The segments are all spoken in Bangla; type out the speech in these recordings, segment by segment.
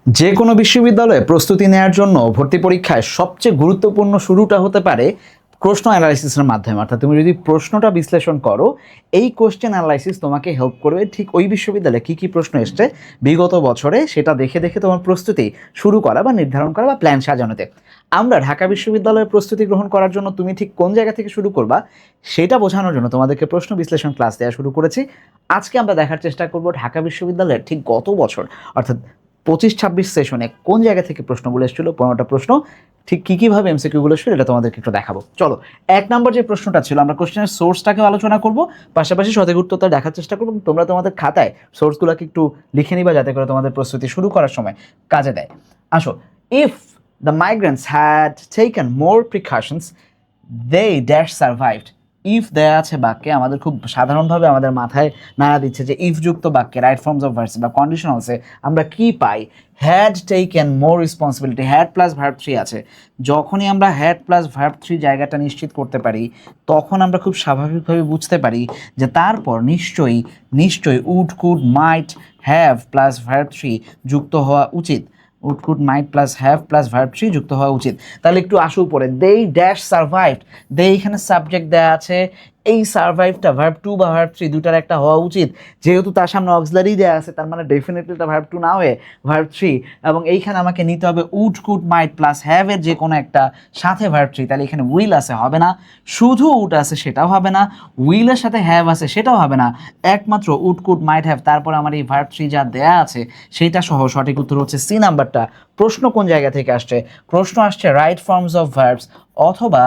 যে কোনো বিশ্ববিদ্যালয়ে প্রস্তুতি নেওয়ার জন্য ভর্তি পরীক্ষায় সবচেয়ে গুরুত্বপূর্ণ শুরুটা হতে পারে প্রশ্ন অ্যানালাইসিসের মাধ্যমে। অর্থাৎ তুমি যদি প্রশ্নটা বিশ্লেষণ করো, এই কোশ্চেন অ্যানালাইসিস তোমাকে হেল্প করবে ঠিক ওই বিশ্ববিদ্যালয়ে কী কী প্রশ্ন এসছে বিগত বছরে সেটা দেখে দেখে তোমার প্রস্তুতি শুরু করা বা নির্ধারণ করা বা প্ল্যান সাজানোতে। আমরা ঢাকা বিশ্ববিদ্যালয়ে প্রস্তুতি গ্রহণ করার জন্য তুমি ঠিক কোন জায়গা থেকে শুরু করবা সেটা বোঝানোর জন্য তোমাদেরকে প্রশ্ন বিশ্লেষণ ক্লাস দেওয়া শুরু করেছি। আজকে আমরা দেখার চেষ্টা করব ঢাকা বিশ্ববিদ্যালয়ের ঠিক গত বছর অর্থাৎ 25-26 সেশনে কোন জায়গা থেকে প্রশ্নগুলো এসেছিল, 15টা প্রশ্ন ঠিক কী কীভাবে এমসিকিউগুলো এসেছিল এটা তোমাদেরকে একটু দেখাবো। চলো, 1 নম্বর যে প্রশ্নটা ছিল, আমরা কোশ্চেনের সোর্সটাকেও আলোচনা করব, পাশাপাশি সঠিক উত্তরটা দেখার চেষ্টা করবো। তোমরা তোমাদের খাতায় সোর্সগুলোকে একটু লিখে নিবা যাতে করে তোমাদের প্রস্তুতি শুরু করার সময় কাজে দেয়। আসো, if the migrants had taken more precautions they dash survived. If দেয়া আছে বাক্যে, আমাদের খুব সাধারণভাবে আমাদের মাথায় নাড়া দিচ্ছে যে ইফযুক্ত বাক্যে রাইট ফর্মস অফ ভার্বস বা কন্ডিশনালসে আমরা কি পাই? Had taken more responsibility, had plus verb 3 আছে। যখনই আমরা হ্যাড প্লাস ভার্ব 3 জায়গাটা নিশ্চিত করতে পারি তখন আমরা খুব স্বাভাবিকভাবে বুঝতে পারি যে তারপর নিশ্চয়ই would could might have plus verb 3 যুক্ত হওয়া উচিত। Would could might plus have plus verb 3 যুক্ত হওয়া উচিত। তাহলে একটু আসো উপরে, দে ড্যাশ সার্ভাইভড। দে এখানে সাবজেক্ট দেওয়া আছে, এই সার্ভাইভটা ভার্ব 2 বা ভার্ব 3 দুটার একটা হওয়া উচিত। যেহেতু তার সামনে অক্সিলারি দেওয়া আছে তার মানে ডেফিনেটলি এটা ভার্ব 2 না হয়ে ভার্ব 3, এবং এইখানে আমাকে নিতে হবে would could might plus have এর যে কোনো একটা সাথে ভার্ব 3। তাহলে এখানে উইল আছে, হবে না। শুধু উড আছে, সেটাও হবে না। উইলের সাথে হ্যাভ আছে, সেটাও হবে না। একমাত্র উড কুড মাইট হ্যাভ, তারপর আমার এই ভার্ব 3 যা দেয়া আছে সেইটা সহ সঠিক উত্তর হচ্ছে সি নাম্বারটা। প্রশ্ন কোন জায়গা থেকে আসছে? প্রশ্ন আসছে রাইট ফর্মস অফ ভার্বস অথবা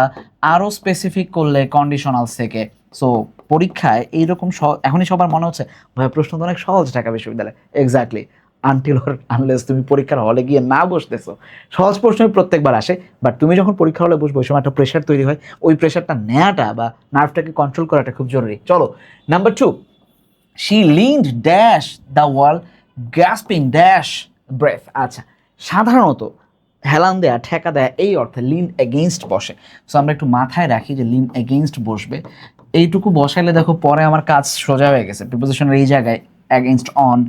আরও স্পেসিফিক করলে কন্ডিশনালস থেকে। সো পরীক্ষায় এইরকম এখনই সবার মনে হচ্ছে ভাই প্রশ্ন তো অনেক সহজ ঢাকা বিশ্ববিদ্যালয়। এক্স্যাক্টলি, আনটিল অর আনলেস তুমি পরীক্ষার হলে গিয়ে না বসতেছো। সহজ প্রশ্নই প্রত্যেকবার আসে, বাট তুমি যখন পরীক্ষা হলে বসবো ওই সময় একটা প্রেশার তৈরি হয়। ওই প্রেশারটা নেওয়াটা বা নার্ভটাকে কন্ট্রোল করাটা খুব জরুরি। চলো, number 2, she leaned dash the wall gasping dash breath. আচ্ছা, সাধারণত হেলান দেয়া, ঠেকা দেয়া এই অর্থে লিন এগেইনস্ট বসে। সো আমরা একটু মাথায় রাখি যে লিন এগেইনস্ট বসবে। এইটুকু বসাইলে দেখো পরে আমার কাজ সোজা হয়ে গেছে। প্রিপোজিশনের এই জায়গায় এগেইনস্ট অন,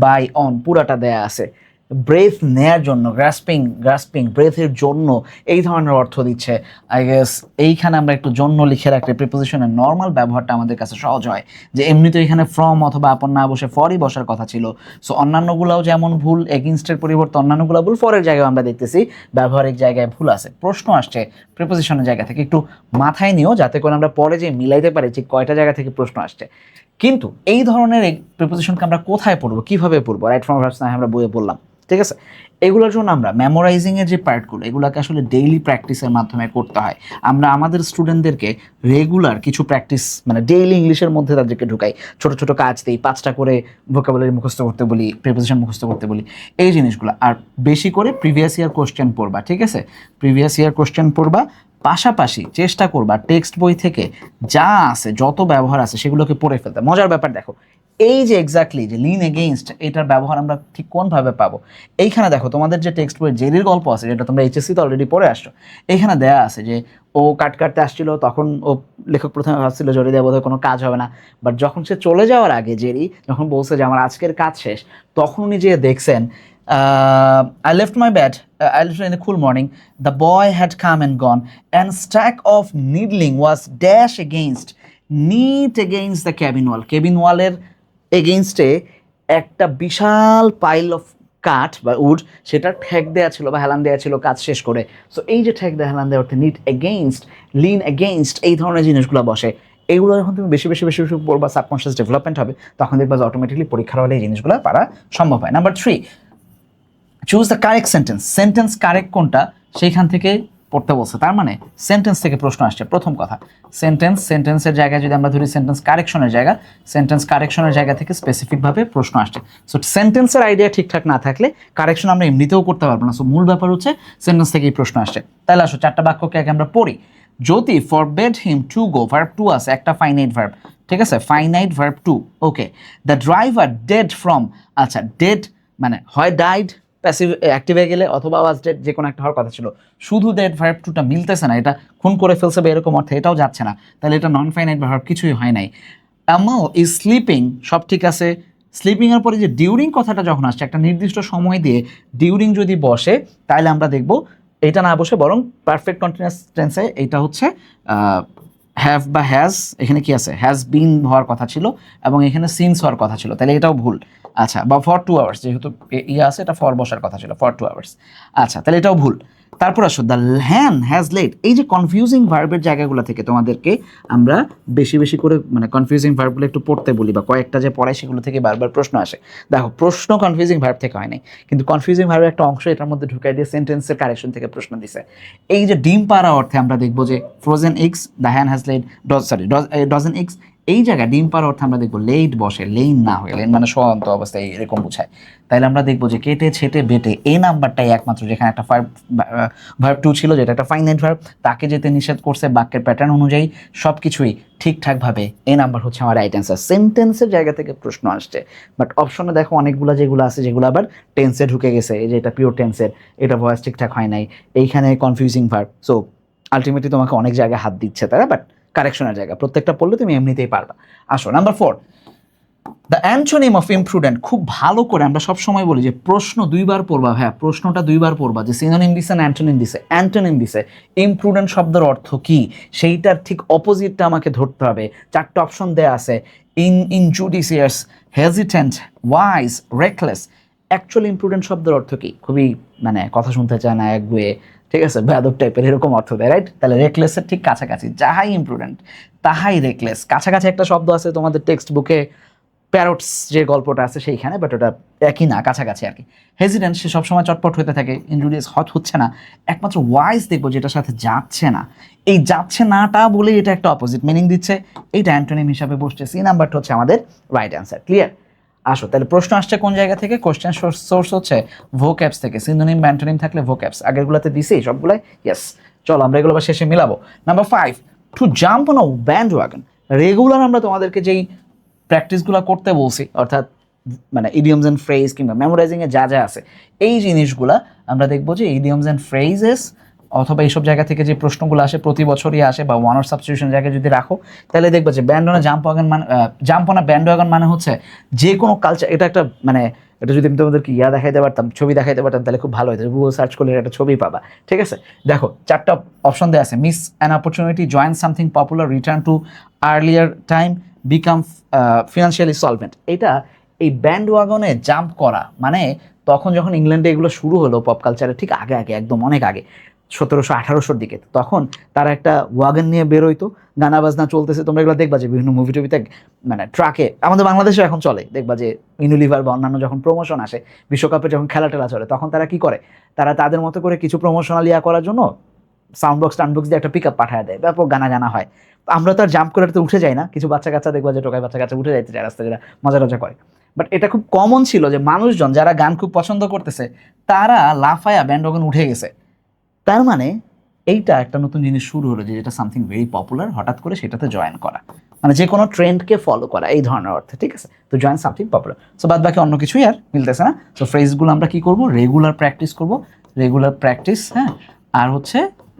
বাই অন পুরাটা দেয়া আছে। ব্রেথ নেয়ার জন্য, গ্রাসপিং ব্রেথের জন্য এই ধরনের অর্থ দিচ্ছে। আই গেস এইখানে আমরা একটু জন্য লিখে রাখলে প্রিপোজিশনের নর্মাল ব্যবহারটা আমাদের কাছে সহজ হয়। যে এমনিতে এখানে ফ্রম অথবা আপন না বসে ফরই বসার কথা ছিল। সো অন্যান্যগুলোও যেমন ভুল, এগেইনস্টের পরিবর্তে অন্যান্যগুলো ভুল, ফরের জায়গায় আমরা দেখতেছি ব্যবহারিক জায়গায় ভুল আছে। প্রশ্ন আসছে প্রিপোজিশনের জায়গা থেকে, একটু মাথায় নিও যাতে করে আমরা পরে যে মিলাইতে পারি যে কয়টা জায়গা থেকে প্রশ্ন আসছে। কিন্তু এই ধরনের প্রিপোজিশনকে আমরা কোথায় পড়বো, কিভাবে পড়বো? রাইট ফর্ম ভার্বস না আমরা বইয়ে বললাম, ঠিক আছে? এগুলোর জন্য আমরা মেমোরাইজিংয়ের যে পার্টগুলো এগুলোকে আসলে ডেইলি প্র্যাকটিসের মাধ্যমে করতে হয়। আমরা আমাদের স্টুডেন্টদেরকে রেগুলার কিছু প্র্যাকটিস মানে ডেইলি ইংলিশের মধ্যে তাদেরকে ঢুকাই, ছোট ছোট কাজ দিই, 5টা করে ভোকাবুলারি মুখস্থ করতে বলি, প্রিপোজিশন মুখস্থ করতে বলি, এই জিনিসগুলো। আর বেশি করে প্রিভিয়াস ইয়ার কোশ্চেন পড়বা, ঠিক আছে? প্রিভিয়াস ইয়ার কোশ্চেন পড়বা, পাশাপাশি চেষ্টা করবা টেক্সট বই থেকে যা আছে, যত ব্যবহার আছে সেগুলোকে পড়ে ফেলতে। মজার ব্যাপার দেখো, এই যে এক্স্যাক্টলি যে লিন এগেইনস্ট এটার ব্যবহার আমরা ঠিক কোনভাবে পাবো? এইখানে দেখো তোমাদের যে টেক্সট বইয়ের জেরির গল্প আছে যেটা তোমরা এইচএসসিতে অলরেডি পড়ে আসছো, এইখানে দেয়া আছে যে ও কাটতে আসছিল, তখন ও লেখক প্রথমে ভাবছিল জেরি দেওয়া বোধহয় কোনো কাজ হবে না, বাট যখন সে চলে যাওয়ার আগে জেরি যখন বলছে যে আমার আজকের কাজ শেষ, তখন উনি যে দেখছেন I left my bed, I left in a cool morning, the boy had come and gone, and stack of needling was dash against, neat against the cabin wall. Cabin wall-এর এগেইনস্টে একটা বিশাল পাইল অফ কাঠ বা উড, সেটা ঠেক দেওয়া ছিল বা হেলান দেওয়া ছিল কাজ শেষ করে। সো এই যে ঠেক দেওয়া হেলান দেওয়া অর্থে নিট এগেইনস্ট, লিন এগেইনস্ট এই ধরনের জিনিসগুলো বসে। এইগুলো যখন তুমি বেশি পড়বা, সাবকনশিয়াস ডেভেলপমেন্ট হবে, তখন দেখবা যে অটোমেটিকলি পরীক্ষার হলে এই জিনিসগুলো পারা সম্ভব হয়। Number 3, choose the correct sentence. Sentence correct কোনটা সেইখান থেকে পড়তে বলছে, তার মানে সেন্টেন্স থেকে প্রশ্ন আসছে। প্রথম কথা, সেন্টেন্সের জায়গায় যদি আমরা ধরি সেন্টেন্স কারেকশনের জায়গা থেকে স্পেসিফিকভাবে প্রশ্ন আসছে। সো সেন্টেন্সের আইডিয়া ঠিকঠাক না থাকলে কারেকশন আমরা এমনিতেও করতে পারবো না। সো মূল ব্যাপার হচ্ছে সেন্টেন্স থেকেই প্রশ্ন আসছে। তাহলে আসো 4টা বাক্যকে আগে আমরা পড়ি। যদি forbade him to go, verb 2 আছে, একটা ফাইনাইট ভার্ব, ঠিক আছে? Finite verb 2, okay. The driver dead from, আচ্ছা ডেড মানে হয় ডাইড প্যাসিভ অ্যাক্টিভ হয়ে গেলে অথবা ওয়াজ ডেড, যে কোনো একটা হওয়ার কথা ছিল। শুধু ডেড ভার্ব 2টা মিলতেছে না, এটা খুন করে ফেলছে বা এরকম অর্থে এটাও যাচ্ছে না, তাহলে এটা নন ফাইনাইট ভার্ব কিছুই হয় নাই। অ্যামল ইজ স্লিপিং, সব ঠিক আছে। স্লিপিং এর পরে যে ডিউরিং কথাটা যখন আসছে, একটা নির্দিষ্ট সময় দিয়ে ডিউরিং যদি বসে, তাহলে আমরা দেখব এটা না বসে বরং পারফেক্ট কন্টিনিউয়াস টেন্সে এটা হচ্ছে হ্যাভ বা হ্যাজ, এখানে কি আছে, হ্যাজ বিন হওয়ার কথা ছিল এবং এখানে সিন্স হওয়ার কথা ছিল, তাহলে এটাও ভুল। আচ্ছা, বা ফর 2 আওয়ার্স, যেহেতু ইয়ে আছে এটা ফর বসার কথা ছিল, ফর 2 আওয়ার্স। আচ্ছা, তাহলে এটাও ভুল। তারপর আসো দ্য হ্যান হ্যাজ লেট। এই যে কনফিউজিং ভার্বের জায়গাগুলো থেকে তোমাদেরকে আমরা বেশি বেশি করে মানে কনফিউজিং ভার্বগুলো একটু পড়তে বলি, বা কয়েকটা যে পড়াই সেগুলো থেকে বারবার প্রশ্ন আসে। দেখো, প্রশ্ন কনফিউজিং ভার্ব থেকে হয় নাই, কিন্তু কনফিউজিং ভার্বের একটা অংশ এটার মধ্যে ঢুকাই দিয়ে সেন্টেন্সের কারেকশন থেকে প্রশ্ন দিছে। এই যে ডিম পাড়া অর্থে আমরা দেখবো যে ফ্রোজেন এগস, দ্য হ্যান হ্যাজ লেট, ডজেন এগস, এই জায়গায় ডিম পাড়া অর্থে আমরা দেখবো লেট বসে, লেইন না হয়ে, লেন মানে শোয়ান্ত অবস্থায় এরকম বোঝায়। তাইলে আমরা দেখবো যে কেটে ছেটে বেটে এই নাম্বারটাই একমাত্র যেখানে একটা ভার্ব 2 ছিল, যেটা একটা ফাইনাইট ভার্ব, তাকে যেতে নিষেধ করছে বাক্যের প্যাটার্ন অনুযায়ী সব কিছুই ঠিকঠাকভাবে, এই নাম্বার হচ্ছে আমার রাইট অ্যান্সার। সেন্টেন্সের জায়গা থেকে প্রশ্ন আসছে, বাট অপশনে দেখো অনেকগুলো যেগুলো আছে যেগুলো আবার টেন্সে ঢুকে গেছে, এই যে এটা পিওর টেন্সের, এটা ভয়েস ঠিকঠাক হয় নাই, এইখানে কনফিউজিং ভার্ব। সো আলটিমেটলি তোমাকে অনেক জায়গায় হাত দিচ্ছে তারা, বাট কারেকশনের জায়গা প্রত্যেকটা পড়লে তুমি এমনিতেই পারবা। আসো নাম্বার 4, দ্য অ্যান্টোনিম অফ ইমপ্রুডেন্ট। খুব ভালো করে আমরা সবসময় বলি যে প্রশ্ন 2বার পড়বা, হ্যাঁ প্রশ্নটা 2বার পড়বা, যে সিনোনিম দিছে না অ্যান্টোনিম দিছে। অ্যান্টোনিম দিছে, ইমপ্রুডেন্ট শব্দের অর্থ কি সেইটার ঠিক অপোজিটটা আমাকে ধরতে হবে। 4টা অপশন দেয়া আছে, ইনজুডিসিয়াস, হেজিটেন্ট, ওয়াইজ, রেকলেস। অ্যাকচুয়ালি ইমপ্রুডেন্ট শব্দের অর্থ কি? খুবই মানে কথা শুনতে চায় না, একগুয়ে, ঠিক আছে, বেয়াদব টাইপের এরকম অর্থ দেয়, রাইট? তাহলে রেকলেসের ঠিক কাছাকাছি, যাহাই ইমপ্রুডেন্ট তাহাই রেকলেস। কাছাকাছি একটা শব্দ আছে তোমাদের টেক্সট বুকে, প্যারটস যে গল্পটা আছে সেইখানে, বাট ওটা একই না, কাছাকাছি আর কি। হেজিডেন্ট, সে সবসময় চটপট হতে থাকে, ইনজুরিয়াস হট হচ্ছে না। একমাত্র ওয়াইজ দেখবো যেটার সাথে যাচ্ছে না, এই যাচ্ছে নাটা বলে এটা একটা অপোজিট মিনিং দিচ্ছে, এইটা অ্যান্টোনিম হিসাবে বসছে। সি নাম্বারটা হচ্ছে আমাদের রাইট অ্যান্সার। ক্লিয়ার? আসো, তাহলে প্রশ্ন আসছে কোন জায়গা থেকে? কোশ্চেন সোর্স হচ্ছে ভোক্যাবস থেকে। সিনোনিম বা অ্যান্টোনিম থাকলে ভোক্যাবস, আগেরগুলোতে দিছি সবগুলাই, ইয়েস। চলো আমরা এগুলো আবার শেষে মিলাবো। Number 5, to jump on a bandwagon. Regular আমরা তোমাদেরকে যেই প্র্যাকটিসগুলো করতে বলছি, অর্থাৎ মানে ইডিয়মস অ্যান্ড ফ্রেজ কিংবা মেমোরাইজিংয়ে যা যা আছে এই জিনিসগুলা আমরা দেখবো যে ইডিয়মস অ্যান্ড ফ্রেজেস অথবা এইসব জায়গা থেকে যে প্রশ্নগুলো আসে প্রতি বছরই আসে, বা ওয়ান অর সাবস্টিটিউশন জায়গায় যদি রাখো, তাহলে দেখবো যে ব্যান্ড অন জাম্প ওয়াগন মানে, জাম্প অন ব্যান্ড ওয়াগন মানে হচ্ছে যে কোনো কালচার, এটা একটা মানে, এটা যদি আমি তোমাদেরকে দেখাইতে পারতাম, ছবি দেখাইতে পারতাম, তাহলে খুব ভালো হতো। গুগল সার্চ করলে একটা ছবি পাবা, ঠিক আছে? দেখো 4টা অপশন দেওয়া আছে, miss an opportunity, join something popular, return to earlier time, become financially solvent. এটা এই ব্যান্ড ওয়াগনে জাম্প করা মানে তখন যখন ইংল্যান্ডে এগুলো শুরু হলো পপ কালচারে, ঠিক আগে আগে একদম অনেক আগে 1700-1800 দিকে, তখন তারা একটা ওয়াগন নিয়ে বেরোইতো, গানা বাজনা চলতেছে, তোমরা এগুলো দেখবা যে বিভিন্ন মুভি টুভিতে মানে ট্রাকে, আমাদের বাংলাদেশে এখন চলে, দেখবা যে ইউনিলিভার বা অন্যান্য যখন প্রমোশন আসে, বিশ্বকাপে যখন খেলা টেলা চলে, তখন তারা কি করে, তারা তাদের মতো করে কিছু প্রমোশনাল ইয়া করার জন্য সাউন্ড বক্স দিয়ে একটা পিক আপ পাঠায় দেয়, ব্যাপক গানা গানা হয়। আমরা তো আর জাম্প করে তো উঠে যাই না, কিছু বাচ্চা কাচ্চা দেখবা যে টোকাই বাচ্চা কাচ্চা উঠে যাইতে চায় রাস্তায়, যারা মজা টজা করে। বাট এটা খুব কমন ছিল যে মানুষজন যারা গান খুব পছন্দ করতেছে তারা লাফায়া ব্যান্ড ওয়াগন উঠে গেছে। তার মানে এইটা একটা নতুন জিনিস শুরু হলো, যে যেটা সামথিং ভেরি পপুলার, হঠাৎ করে সেটাতে জয়েন করা, মানে যে কোনো ট্রেন্ডকে ফলো করা, এই ধরনের অর্থে, ঠিক আছে? তো জয়েন সামথিং পপুলার। সো বাদ বাকি অন্য কিছুই আর মিলতেছে না। সো ফ্রেজগুলো আমরা কি করব? রেগুলার প্র্যাকটিস করব, রেগুলার প্র্যাকটিস, হ্যাঁ। আর হচ্ছে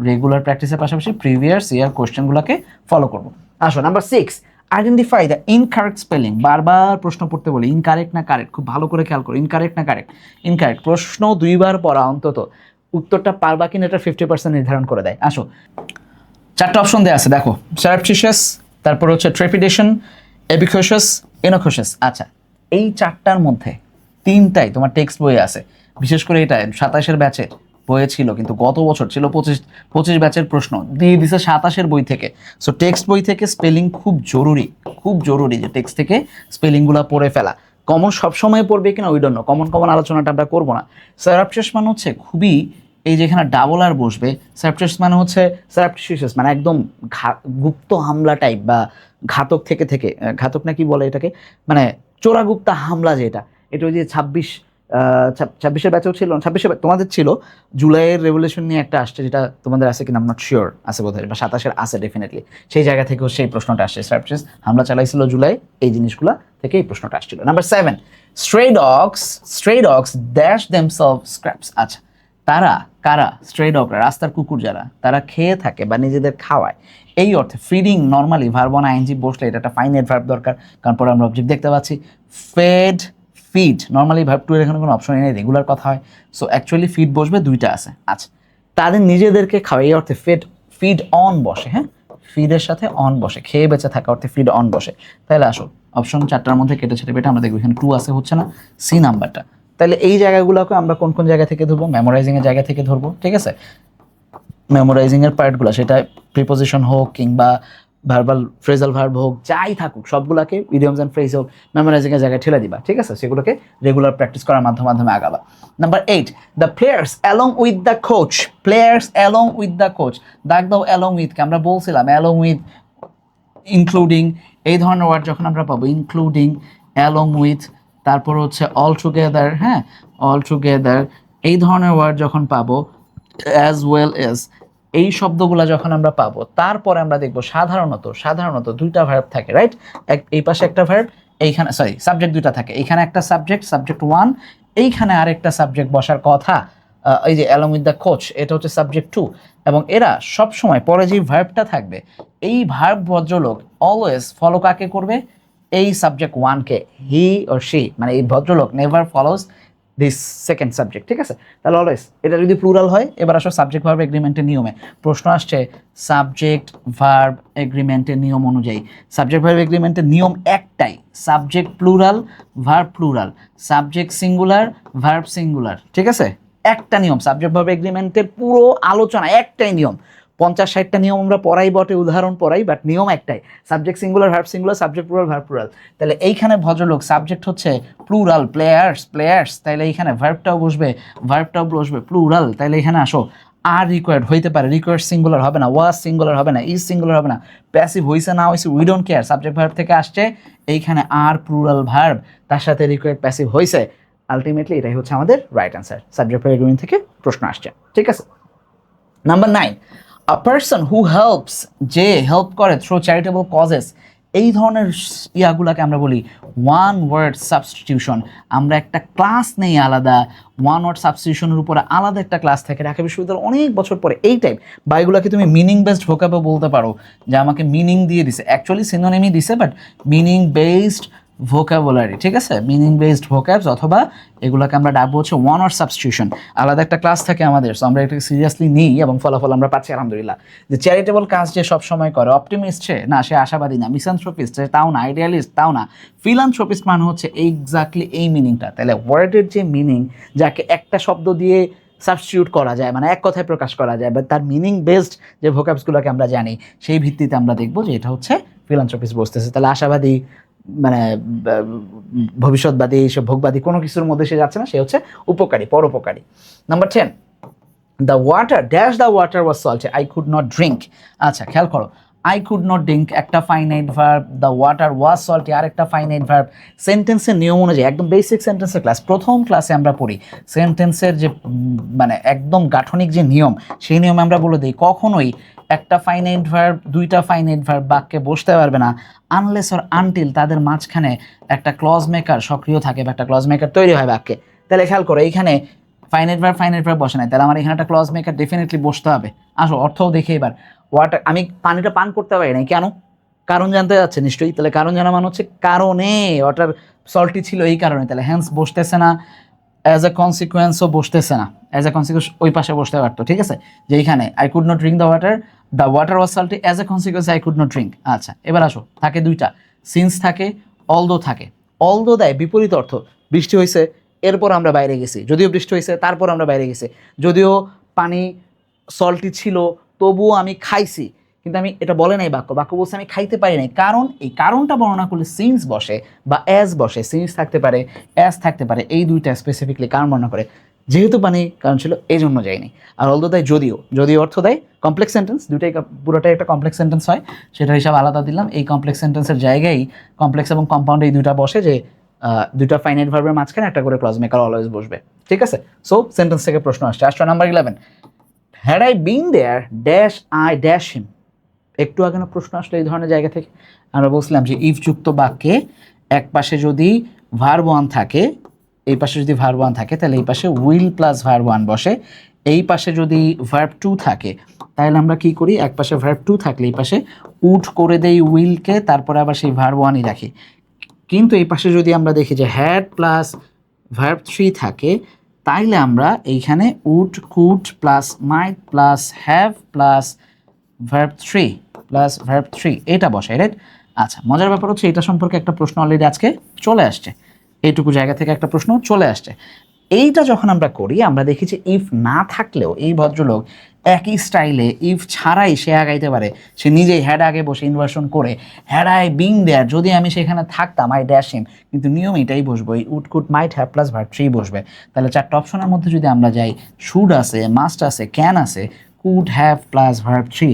রেগুলার প্র্যাকটিসের পাশাপাশি প্রিভিয়াস ইয়ার কোয়েশ্চেনগুলোকে ফলো করব। আসো number 6, identify the incorrect spelling. বারবার প্রশ্ন পড়তে বলি, ইনকারেক্ট না কারেক্ট, খুব ভালো করে খেয়াল করো, ইনকারেক্ট না কারেক্ট। ইনকারেক্ট প্রশ্ন 2বার পড়া অন্তত, উত্তরটা পারবা কিনা এটা 50% নির্ধারণ করে দেয়। আসো, 4টা অপশন দেওয়া আছে, দেখো, সারপ্টিশিয়াস, তারপর হচ্ছে ট্রেপিডেশন, এবিকশাস, ইনোকশাস। আচ্ছা, এই 4টার মধ্যে 3টাই তোমার টেক্সট বইয়ে আছে, বিশেষ করে এটা 27-এর ব্যাচের বইয়ে ছিল, কিন্তু গত বছর ছিল 25 ব্যাচের প্রশ্ন দিয়ে দিছে 27-এর বই থেকে। সো টেক্সট বই থেকে স্পেলিং খুব জরুরি, খুব জরুরি যে টেক্সট থেকে স্পেলিংগুলো পড়ে ফেলা। কমন সবসময় পড়বে কিনা উই ডোন্ট নো, কমন আলোচনাটা আমরা করবো না। সারপ্টিশিয়াস মানে হচ্ছে খুবই, এই যেখানে ডাবল আর বসবে, সারপ্টিশিয়াস মানে হচ্ছে সারপ্টিশিয়াস মানে একদম গুপ্ত হামলা টাইপ, বা ঘাতক থেকে ঘাতক না কি বলে এটাকে, মানে চোরাগুপ্তা হামলা, যেটা এটা ওই যে 26-এর ব্যাচেও ছিল, 26-এ তোমাদের ছিল, জুলাইয়ের রেভলিউশন নিয়ে একটা আসছে, যেটা তোমাদের আছে কিনা নট শিওর, আছে বোধহয়, বা 27-এর আছে ডেফিনেটলি, সেই জায়গা থেকেও সেই প্রশ্নটা আসছে। সারপ্টিশিয়াস হামলা চালাইছিল জুলাই, এই জিনিসগুলো থেকে এই প্রশ্নটা আসছিল। Number 7, স্ট্রে dogs dash themselves scraps. আচ্ছা, তারা কারা? স্ট্রে ডগরা, রাস্তার কুকুর যারা, তারা খেয়ে থাকে বা নিজেদের খাওয়ায়, এই অর্থে। Feeding normally verb on ING বসলে এটা একটা ফাইনাইট ভার্ব দরকার, কারণ পরে আমরা অবজেক্ট দেখতে পাচ্ছি। Fed, feed, normally verb two এর এখানে কোনো অপশন নেই, রেগুলার কথা হয়, সো অ্যাকচুয়ালি ফিড বসবে, দুইটা আছে। আচ্ছা, তাদের নিজেদেরকে খাওয়াই অর্থে ফিড অন বসে, হ্যাঁ, ফিডের সাথে অন বসে, খেয়ে বেঁচে থাকা অর্থে ফিড অন বসে। তাহলে আসো অপশন 4টার মধ্যে কেটে ছেটে পেটে আমরা দেখবো এখানে 2 আছে, হচ্ছে না সি নাম্বারটা। তাহলে এই জায়গাগুলোকে আমরা কোন কোন জায়গা থেকে ধরবো? মেমোরাইজিংয়ের জায়গা থেকে ধরবো, ঠিক আছে। মেমোরাইজিংয়ের পার্টগুলো, সেটা প্রিপোজিশন হোক কিংবা ভার্বাল ফ্রেজাল ভার্ব হোক, যাই থাকুক সবগুলোকে ইডিয়মস অ্যান্ড ফ্রেজ হোক মেমোরাইজিংয়ের জায়গায় ঠেলে দিবা, ঠিক আছে। সেগুলোকে রেগুলার প্র্যাকটিস করার মাধ্যমে আগাবা। Number 8, the players along with the coach, players along with the coach, দাগ দাও অ্যালং উইথকে, আমরা বলছিলাম অ্যালং উইথ, ইনক্লুডিং, এই ধরনের ওয়ার্ড যখন আমরা পাবো, ইনক্লুডিং, অ্যালং উইথ, তারপর হচ্ছে অল টুগেদার, হ্যাঁ, অল টুগেদার, এই ধরনের ওয়ার্ড যখন পাবো, অ্যাজ ওয়েল এজ, এই শব্দগুলো যখন আমরা পাবো, তারপরে আমরা দেখবো সাধারণত দুইটা ভার্ব থাকে, রাইট। এই পাশে একটা ভার্ব, এইখানে সাবজেক্ট দুইটা থাকে, এইখানে একটা সাবজেক্ট 1, এইখানে আরেকটা সাবজেক্ট বসার কথা। এই যে অ্যালং উইথ দ্য কোচ, এটা হচ্ছে সাবজেক্ট 2, এবং এরা সব সময় পরে যে ভার্বটা থাকবে, এই ভার্ব ভদ্রলোক অলওয়েজ ফলো কাকে করবে? এই সাবজেক্ট 1কে, হি অর শি, মানে এই ভদ্রলোক never follows this second subject, ঠিক আছে। তাহলে অলওয়েজ এটা যদি প্লুরাল হয়, এবার আসো সাবজেক্ট ভার্ব এগ্রিমেন্টের নিয়মে প্রশ্ন আসছে, সাবজেক্ট ভার্ব এগ্রিমেন্টের নিয়ম অনুযায়ী, সাবজেক্ট ভার্ব এগ্রিমেন্টের নিয়ম একটাই, subject plural, verb plural, subject singular, verb singular, ঠিক আছে। একটা নিয়ম, সাবজেক্ট ভার্ব এগ্রিমেন্টের পুরো আলোচনা একটাই নিয়ম। 50-60টা নিয়ম আমরা পড়াই বটে, উদাহরণ পড়াই, বাট নিয়ম একটাই, subject singular, verb singular, subject plural, verb plural. তাহলে এইখানে ভদ্রলোক সাবজেক্ট হচ্ছে প্লুরাল, প্লেয়ার্স, তাহলে এইখানে ভার্বটাও বসবে প্লুরাল। তাহলে এখানে আসো, আর রিকোয়ার্ড হইতে পারে, রিকোয়ার্ড সিঙ্গুলার হবে না, ওয়াজ সিঙ্গুলার হবে না, ইজ সিঙ্গুলার হবে না, প্যাসিভ হইছে না হইছে we don't care, subject verb থেকে আসছে, এইখানে আর প্লুরাল ভার্ব, তার সাথে রিকোয়ার্ড প্যাসিভ হইছে, আলটিমেটলি এটাই হচ্ছে আমাদের right answer, subject verb agreement থেকে প্রশ্ন আসছে, ঠিক আছে। Number 9, a person who helps, যে হেল্প করে থ্রু চ্যারিটেবল কজেস, এই ধরনের ইয়াগুলাকে আমরা বলি ওয়ান ওয়ার্ড সাবস্টিটিউশন। আমরা একটা ক্লাস নেই আলাদা, ওয়ান ওয়ার্ড সাবস্টিটিউশনের উপরে আলাদা একটা ক্লাস থাকে, ঢাকা বিশ্ববিদ্যালয় অনেক বছর পরে এই টাইপ বা এগুলোকে তুমি মিনিং বেসড ভোকাবও বলতে পারো, যে আমাকে মিনিং দিয়ে দিছে, অ্যাকচুয়ালি সিনোনিমই দিছে, বাট মিনিং বেসড ভোকাবুলারি, ঠিক আছে, মিনিং বেসড ভোক্যাবস, অথবা এগুলোকে আমরা ডাকবো হচ্ছে ওয়ান ওয়ার্ড সাবস্টিটিউশন, আলাদা একটা ক্লাস থাকে আমাদের। সো আমরা এটাকে সিরিয়াসলি নিই এবং ফলাফল আমরা পাচ্ছি আলহামদুলিল্লাহ। যে চ্যারিটেবল কাজ যে সব সময় করে, অপটিমিস্ট সে না, সে আশাবাদী না, মিসানথ্রোপিস্ট সে তাও না, আইডিয়ালিস্ট তাও না, ফিলান্থ্রোপিস্ট মানে হচ্ছে এক্স্যাক্টলি এই মিনিংটা। তাহলে ওয়ার্ডের যে মিনিং, যাকে একটা শব্দ দিয়ে সাবস্টিটিউট করা যায়, মানে এক কথায় প্রকাশ করা যায়, বা তার মিনিং বেসড যে ভোকাবসগুলোকে আমরা জানি, সেই ভিত্তিতে আমরা দেখবো যে এটা হচ্ছে ফিলান্থ্রোপিস্ট বসতেছে। তাহলে আশাবাদী, মানে ভবিষ্যৎবাদী, এইসব ভোগবাদী কোনো কিছুর মধ্যে সে যাচ্ছে না, সে হচ্ছে উপকারী, পরোপকারী। Number 10, the water was salty, I could not drink. আচ্ছা খেয়াল করো, আই কুড নট ড্রিঙ্ক একটা finite verb, the water was salty আর একটা ফাইনাইট ভার্ব। সেন্টেন্সের নিয়ম অনুযায়ী, একদম বেসিক সেন্টেন্সের ক্লাস প্রথম ক্লাসে আমরা পড়ি, সেন্টেন্সের যে মানে একদম গাঠনিক যে নিয়ম, সেই নিয়মে আমরা বলে দিই কখনোই একটা ফাইনাইট ভার্ব দুইটা ফাইনাইট ভার্ব বাক্যে বসতে পারবে না আনলেস অর আনটিল তাদের মাঝখানে একটা ক্লজ মেকার সক্রিয় থাকে বা একটা ক্লজ মেকার তৈরি হয় বাক্যে। তাহলে খেয়াল করো, এইখানে ফাইনাইট ভার্ব বসে নাই, তাহলে আমার এখানে একটা ক্লজ মেকার ডেফিনেটলি বসতে হবে। আসো অর্থও দেখে এবার, ওয়াটার, আমি পানিটা পান করতে পারি নাই কেন? কারণ জানতে যাচ্ছে নিশ্চয়ই, তাহলে কারণ জানা মানে হচ্ছে কারণে, ওয়াটার সল্টি ছিল এই কারণে, তাহলে হ্যান্স বসতেছে না, অ্যাজ এ কনসিকুয়েন্সও বসতেছে না, অ্যাজ এ কনসিকুয়েন্স ওই পাশে বসতে পারতো, ঠিক আছে। যে এইখানে I could not drink the water was salty, as a consequence I could not drink. আচ্ছা এবার আসো, থাকে দুইটা, সিন্স থাকে, অলদো থাকে। অলদো দেয় বিপরীত অর্থ, বৃষ্টি হয়েছে এরপর আমরা বাইরে গেছি, যদিও বৃষ্টি হয়েছে তারপর আমরা বাইরে গেছি, যদিও পানি সল্টি ছিল তবুও আমি খাইছি, কিন্তু আমি এটা বলে নাই বাক্য বলছে আমি খাইতে পারি নাই, কারণ এই কারণটা বর্ণনা করলে সিন্স বসে বা অ্যাজ বসে, সিন্স থাকতে পারে, অ্যাজ থাকতে পারে, এই দুইটা স্পেসিফিকলি কারণ বর্ণনা করে। যেহেতু পানি কারণ ছিল এই জন্য যায়নি। আর অলদো দেয় যদিও অর্থ দেয় কমপ্লেক্স সেন্টেন্স, দুটাই পুরোটাই একটা কমপ্লেক্স সেন্টেন্স হয়, সেটার হিসাব আলাদা দিলাম। এই কমপ্লেক্স সেন্টেন্সের জায়গায় কমপ্লেক্স এবং কম্পাউন্ড এই দুইটা বসে, যে দুইটা ফাইনাইট ভার্বের মাঝখানে একটা করে ক্লজ মেকার অলওয়েজ বসবে, ঠিক আছে। সো সেন্টেন্স থেকে প্রশ্ন আসছে। Number 11, had I been there dash I dash him. একটু আগে না প্রশ্ন আসলে এই ধরনের জায়গা থেকে, আমরা বলছিলাম যে ইফ যুক্ত বাক্যে এক পাশে যদি ভার্ব ওয়ান থাকে, এই পাশে যদি ভার্ব ওয়ান থাকে তাহলে এই পাশে উইল প্লাস ভার্ব ওয়ান বসে, এই পাশে যদি ভার্ব টু থাকে তাহলে আমরা কি করি, এক পাশে ভার্ব টু থাকলে এই পাশে উড করে দেই উইলকে, তারপরে আবার সেই ভার্ব ওয়ানই রাখি। কিন্তু এই পাশে যদি আমরা দেখি যে হ্যাড প্লাস ভার্ব থ্রি থাকে, তাইলে আমরা এইখানে would could plus might plus have plus verb three এটা বসাই, রাইট? আচ্ছা, মজার ব্যাপার হচ্ছে এটা সম্পর্কে একটা প্রশ্ন অলরেডি আজকে চলে আসছে, এইটুকু জায়গা থেকে একটা প্রশ্ন চলে আসছে। এইটা যখন আমরা করি আমরা দেখি যে ইফ না থাকলেও এই ভদ্রলোক একই স্টাইলে ইফ ছাড়াই সে আগাইতে পারে। সে নিজেই হ্যাড আগে বসে ইনভার্সন করে হ্যাড আই বিং দেয়ার, যদি আমি সেখানে থাকতাম আই ড্যাশ হিম, কিন্তু নিয়ম এটাই বসবো, এই would could might have plus verb three বসবে। তাহলে চারটা অপশনের মধ্যে যদি আমরা যাই, শুড আছে, মাস্ট আছে, ক্যান আছে, could have plus verb three,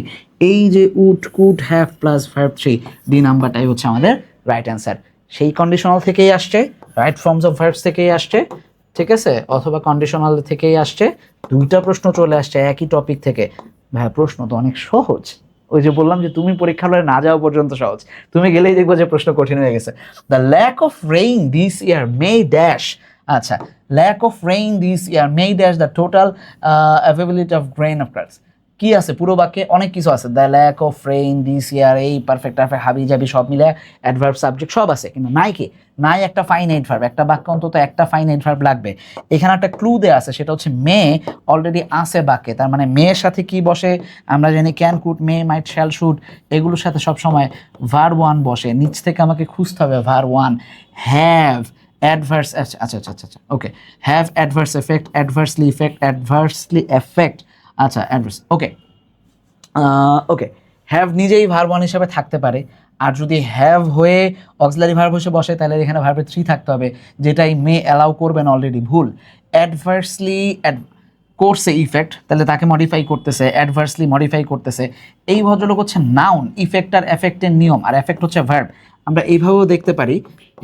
এই যে would could have plus verb three, D নাম্বারটাই হচ্ছে আমাদের রাইট অ্যান্সার। সেই কন্ডিশনাল থেকেই আসছে, রাইট ফর্মস অফ ভার্বস থেকেই আসছে, ঠিক আছে, অথবা কন্ডিশনাল থেকেই আসছে। দুইটা প্রশ্ন চলে আসছে একই টপিক থেকে। ভাই প্রশ্ন তো অনেক সহজ, ওই যে বললাম যে তুমি পরীক্ষালয়ে না যাওয়া পর্যন্ত সহজ, তুমি গেলেই দেখবো যে প্রশ্ন কঠিন হয়ে গেছে। The lack of rain this year may dash, আচ্ছা, lack of rain this year may dash the total availability of grain of crops. কি আছে পুরো বাক্যে? অনেক কিছু আছে, the lack of rain this year, এই পারফেক্ট টারফেক্ট হাবি জাবি সব মিলে অ্যাডভার্ব সাবজেক্ট সব আছে, কিন্তু নাই কি? নাই একটা ফাইনাইট ভার্ব। একটা বাক্য অন্তত একটা ফাইনাইট ভার্ব লাগবে। এখানে একটা ক্লু দেওয়া আছে, সেটা হচ্ছে মে অলরেডি আছে বাক্যে, তার মানে মেয়ের সাথে কি বসে আমরা জানি, can could may might shall should, এগুলোর সাথে সবসময় ভার্ব ওয়ান বসে। নিচ থেকে আমাকে খুঁজতে হবে ভার্ব ওয়ান। হ্যাভ অ্যাডভার্স, আচ্ছা আচ্ছা আচ্ছা আচ্ছা okay, have adverse effect, adversely effect, আচ্ছা অ্যাডভার্স, ওকে ওকে। হ্যাভ নিজেই ভার্ব ওয়ান হিসাবে থাকতে পারে, আর যদি হ্যাভ হয়ে অক্সিলারি ভার্ব হিসেবে বসে তাহলে এখানে ভার্বে থ্রি থাকতে হবে, যেটাই মে অ্যালাউ করবেন অলরেডি ভুল। অ্যাডভার্সলি করছে ইফেক্ট, তাহলে তাকে মডিফাই করতেছে, অ্যাডভার্সলি মডিফাই করতেছে। এই ভদ্রলোক হচ্ছে নাউন, ইফেক্ট আর এফেক্টের নিয়ম, আর এফেক্ট হচ্ছে ভার্ব। আমরা এইভাবেও দেখতে পারি,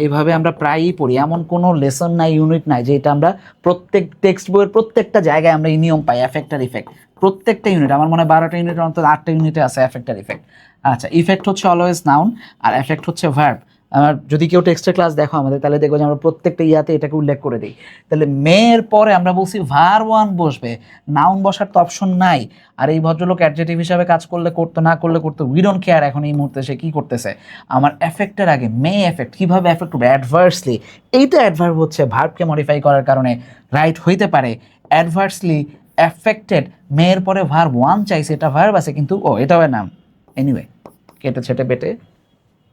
এইভাবে আমরা প্রায়ই পড়ি, এমন কোনো লেসন নাই, ইউনিট নাই যে এটা আমরা প্রত্যেক টেক্সট বইয়ের প্রত্যেকটা জায়গায় আমরা এই নিয়ম পাই, এফেক্ট আর ইফেক্ট। প্রত্যেকটা ইউনিট, আমার মনে হয় 12টা ইউনিটের অন্তত 8টা ইউনিটে আছে এফেক্ট আর ইফেক্ট। আচ্ছা, ইফেক্ট হচ্ছে অলওয়েজ নাউন আর এফেক্ট হচ্ছে ভার্ব। যদি কেউ টেক্সটের ক্লাস দেখো আমাদের, তাহলে দেখবো যে আমরা প্রত্যেকটা ইয়াতে এটাকে উল্লেখ করে দিই। তাহলে মেয়ের পরে আমরা বলছি ভার্ব ওয়ান বসবে, নাউন বসার তো অপশন নাই। আর এই ভদ্রলোক অ্যাডজেক্টিভ হিসাবে কাজ করলে করতো, না করলে করতো, উই ডোন্ট কেয়ার। এখন এই মুহূর্তে সে কী করতেছে, আমার এফেক্টের আগে মে এফেক্ট, কীভাবে এফেক্ট করবে, অ্যাডভার্সলি। এইটা অ্যাডভার্ব হচ্ছে ভার্বকে মডিফাই করার কারণে রাইট হইতে পারে। অ্যাডভার্সলি এফেক্টেড, মেয়ের পরে ভার্ব ওয়ান চাইছে, এটা ভার্ব আছে কিন্তু এটাও নাম। এনিওয়ে, কেটে ছেটে বেটে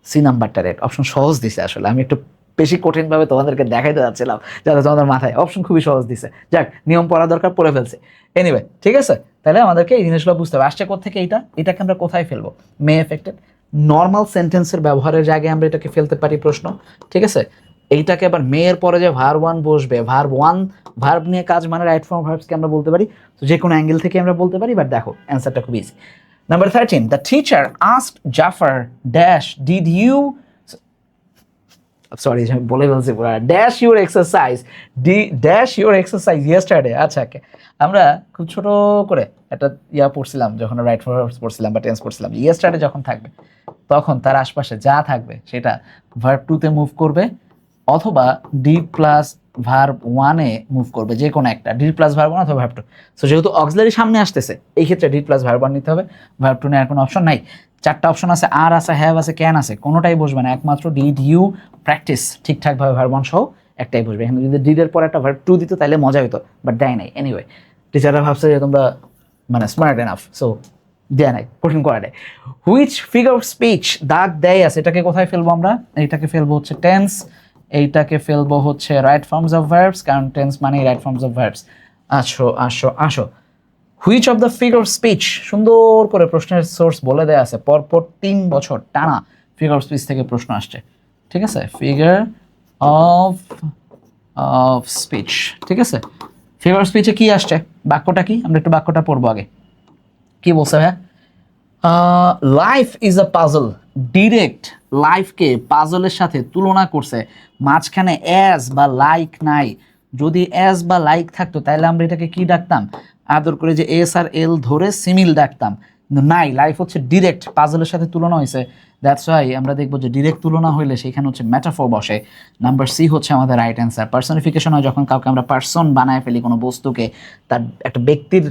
সি নাম্বারটা রেট, অপশন সহজ দিছে। আসলে আমি একটু বেশি কঠিনভাবে তোমাদেরকে দেখাইতে যাচ্ছিলাম যাতে তোমাদের মাথায়, অপশন খুবই সহজ দিছে। যাক, নিয়ম পড়া দরকার, পড়ে ফেলছে। এনিওয়ে, ঠিক আছে, তাহলে আমাদেরকে এই জিনিসগুলো বুঝতে হবে। আসছে কোথেকে এইটা, এটাকে আমরা কোথায় ফেলবো? মে এফেক্টেড নর্মাল সেন্টেন্সের ব্যবহারের জায়গায় আমরা এটাকে ফেলতে পারি প্রশ্ন, ঠিক আছে। এইটাকে আবার মেয়ের পরে যে ভার্ব ওয়ান বসবে, ভার্ব ওয়ান ভার্ব নিয়ে কাজ মানে রাইট ফর্ম ভার্বসকে আমরা বলতে পারি, তো যে কোনো অ্যাঙ্গেল থেকে আমরা বলতে পারি। বাট দেখো অ্যান্সারটা খুব easy. Number 13, the teacher asked Jafar, dash, did you, sorry, বলে ফেলছি পুরো, dash your exercise, dash your exercise yesterday. আচ্ছা, আমরা খুব ছোট করে একটা পড়ছিলাম যখন রাইট ভার্বস পড়ছিলাম বা টেন্স পড়ছিলাম, ইয়েস্টারডে যখন থাকবে তখন তার আশপাশে যা থাকবে সেটা ভার্ব টুতে মুভ করবে, অথবা ডি প্লাস ভার্ব ওয়ানে মুভ করবে, যে কোনো একটা, ডি প্লাস ভার্ব ওয়ান অথবা ভার্ব টু। সো যেহেতু অক্সিলারি সামনে আসতেছে, এই ক্ষেত্রে ডি প্লাস ভার্ব ওয়ান নিতে হবে, ভার্ব টু নেওয়ার কোনো অপশন নাই। চারটা অপশন আছে, আর আছে, হ্যাভ আছে, ক্যান আছে, কোনোটাই বসবে না, একমাত্র ডিড ইউ প্র্যাকটিস ঠিকঠাকভাবে ভার্ব ওয়ান সহ একটাই বসবে। এখানে যদি ডিডের পর একটা ভার্ব টু দিত তাহলে মজা হতো, বাট দেয় নাই। এনিওয়ে, টিচাররা ভাবছে যে তোমরা মানে স্মার্ট এনাফ, সো দেয় নাই, কঠিন করা দেয়। হুইচ ফিগার অফ স্পিচ দাগ দেয় আছে, এটাকে কোথায় ফেলবো আমরা? এইটাকে ফেলবো হচ্ছে টেন্স, এইটাকে ফেলবো হচ্ছে রাইট ফর্মস অফ ভার্বস, কারণ টেন্স মানে রাইট ফর্মস অফ ভার্বস। আসো আসো আসো, which of the figure of speech, সুন্দর করে প্রশ্নের সোর্স বলে দেওয়া আছে, পরপর 3 বছর টানা ফিগার অফ স্পিচ থেকে প্রশ্ন আসছে, ঠিক আছে। ফিগার অফ স্পিচ, ঠিক আছে। ফিগার অফ স্পিচে কি আসছে, বাক্যটা কি, আমরা একটু বাক্যটা পড়বো আগে। কি বলছে ভাইয়া? Life is a puzzle, direct লাইফকে পাজলের সাথে তুলনা করছে, মাঝখানে অ্যাজ বা লাইক নাই। যদি অ্যাজ বা লাইক থাকতো তাহলে আমরা এটাকে কি ডাকতাম, আদর করে যে এস আর এল ধরে সিমিল ডাকতাম, কিন্তু নাই, লাইফ হচ্ছে ডিরেক্ট পাজলের সাথে তুলনা হয়েছে। দ্যাটস ওয়াই আমরা দেখবো যে ডিরেক্ট তুলনা হইলে সেখানে হচ্ছে মেটাফোর বসে। নাম্বার সি হচ্ছে আমাদের রাইট অ্যান্সার। পার্সনিফিকেশন হয় যখন কাউকে আমরা পার্সন বানায় ফেলি, কোনো বস্তুকে, তার একটা ব্যক্তির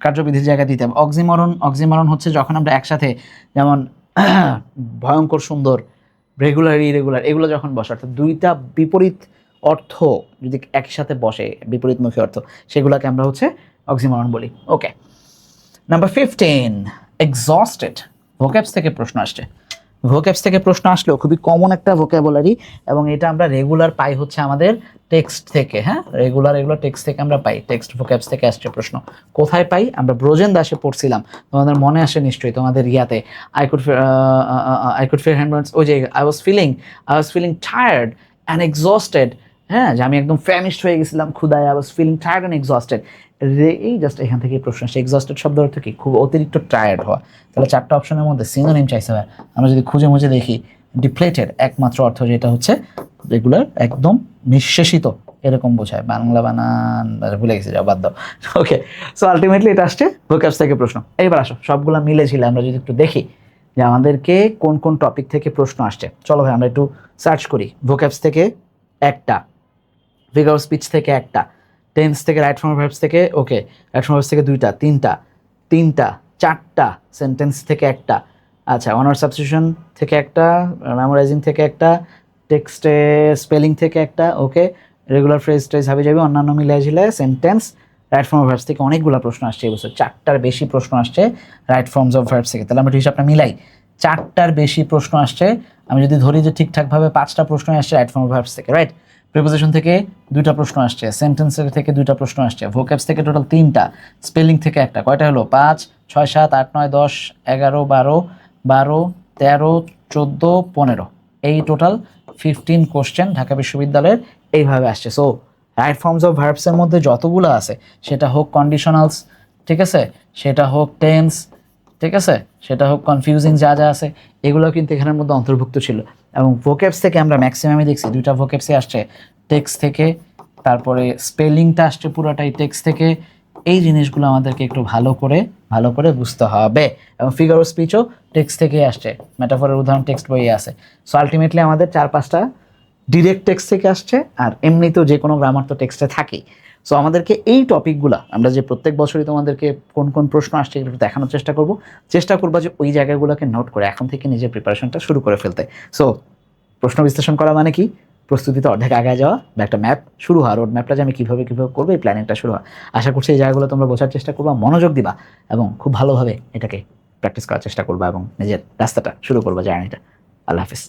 কার্যবিধির জায়গা দিতে হবে। অক্সিমরন হচ্ছে যখন আমরা একসাথে, যেমন ভয়ঙ্কর সুন্দর, রেগুলার ইরেগুলার এগুলো যখন বসে, অর্থাৎ দুইটা বিপরীত অর্থ যদি একসাথে বসে, বিপরীতমুখী অর্থ, সেগুলোকে আমরা হচ্ছে অক্সিমরন বলি। ওকে, নাম্বার 15, এক্সস্টেড। ভোক্যাবস থেকে প্রশ্ন আসছে। ভোক্যাবস থেকে প্রশ্ন আসলেও খুবই কমন একটা ভোক্যাবুলারি, এবং এটা আমরা রেগুলার পাই হচ্ছে আমাদের টেক্সট থেকে। হ্যাঁ, রেগুলার এগুলো টেক্সট থেকে আমরা পাই, টেক্সট ভোক্যাবস থেকে আসছে প্রশ্ন। কোথায় পাই? আমরা ব্রোজেন দাসে পড়ছিলাম, তোমাদের মনে আসে নিশ্চয়ই, তোমাদের ইয়াতে আই কুড ফিল হ্যান্ডস, ওই যে I was feeling tired and exhausted. হ্যাঁ, যে আমি একদম ফ্যামিশড হয়ে গেছিলাম ক্ষুধায়, I was feeling tired and exhausted. এই জাস্ট এখান থেকে প্রশ্ন আসছে, এক্সস্টেড শব্দ অর্থ কি? খুব অতিরিক্ত টায়ার্ড হওয়া। তাহলে চারটা অপশনের মধ্যে সিনোনিম চাইছে ভাই, আমরা যদি খুঁজে মুজে দেখি ডিপ্লেটেড একমাত্র অর্থ যেটা হচ্ছে রেগুলার, একদম নিঃশেষিত এরকম বোঝায়। বাংলা বানান ভুলে গেছি, যাও বাদ দাও। ওকে, সো আলটিমেটলি এটা আসছে ভোক্যাবস থেকে প্রশ্ন। এইবার আসো সবগুলো মিলেছিল আমরা যদি একটু দেখি যে আমাদেরকে কোন কোন টপিক থেকে প্রশ্ন আসছে। চলো ভাই আমরা একটু সার্চ করি। ভোক্যাবস থেকে একটা, ফিগার অফ স্পিচ থেকে একটা, টেন্স থেকে, রাইট ফর্ম ভার্বস থেকে, ওকে রাইট ফর্ম ভার্বস থেকে দুইটা, তিনটা, চারটা, সেন্টেন্স থেকে একটা, আচ্ছা অনার সাবস্টিটিউশন থেকে একটা, মেমোরাইজিং থেকে একটা, টেক্সটে স্পেলিং থেকে একটা, ওকে রেগুলার ফ্রেজ ট্রেজ হাবি যাবি অন্যান্য মিলিয়ে ঝিলে, sentence, right form of verbs থেকে অনেকগুলো প্রশ্ন আসছে এই বছর। 4টার বেশি প্রশ্ন আসছে রাইট ফর্মস অফ ভার্বস থেকে। তাহলে আমরা হিসাবটা মিলাই, 4টার বেশি প্রশ্ন আসছে। আমি যদি ধরি যে ঠিকঠাকভাবে 5টা প্রশ্ন আসছে রাইট ফর্ম অফ ভার্বস থেকে, রাইট। প্রিপোজিশন থেকে 2টা প্রশ্ন আসছে, সেন্টেন্সের থেকে 2টা প্রশ্ন আসছে, ভোক্যাবস থেকে টোটাল 3টা, স্পেলিং থেকে একটা। কয়টা হলো? 5, 6, 7, 8, 9, 10, 11, 12, 13, 14, 15, এই টোটাল 15 কোশ্চেন ঢাকা বিশ্ববিদ্যালয়ের এইভাবে আসছে। সো রাইট ফর্মস অফ ভার্বসের মধ্যে যতগুলো আছে, সেটা হোক কন্ডিশনালস, ঠিক আছে, সেটা হোক টেন্স, ঠিক আছে, সেটা হোক কনফিউজিং যা যা আছে, এগুলো কিন্তু এখানের মধ্যে অন্তর্ভুক্ত ছিল। এবং ভোক্যাবস থেকে আমরা ম্যাক্সিমামই দেখছি 2টা ভোক্যাবসে আসছে টেক্সট থেকে, তারপরে স্পেলিংটা আসছে পুরোটাই টেক্সট থেকে। এই জিনিসগুলো আমাদেরকে একটু ভালো করে বুঝতে হবে। এবং ফিগার অফ স্পিচও টেক্সট থেকে আসছে, মেটাফরের উদাহরণ টেক্সট বইয়ে আছে। সো আলটিমেটলি আমাদের 4-5টা ডিরেক্ট টেক্সট থেকে আসছে, আর এমনিতেও যে কোনো গ্রামার তো টেক্সটে থাকেই। সো আমাদেরকে এই টপিকগুলো আমরা যে প্রত্যেক বছরই তোমাদেরকে কোন কোন প্রশ্ন আসছে এগুলো দেখানোর চেষ্টা করবো যে ওই জায়গাগুলোকে নোট করে এখন থেকে নিজের প্রিপারেশনটা শুরু করে ফেলতে। সো প্রশ্ন বিশ্লেষণ করা মানে কি? প্রস্তুতিতে অর্ধেক আগে যাওয়া বা একটা ম্যাপ শুরু হওয়া, রোড ম্যাপটা যে আমি কীভাবে করবো, এই প্ল্যানিংটা শুরু হওয়া। আশা করছি এই জায়গাগুলো তোমরা বোঝার চেষ্টা করবা, মনোযোগ দিবা এবং খুব ভালোভাবে এটাকে প্র্যাকটিস করার চেষ্টা করবা এবং নিজের রাস্তাটা শুরু করবা, জার্নিটা। আল্লাহ হাফিজ।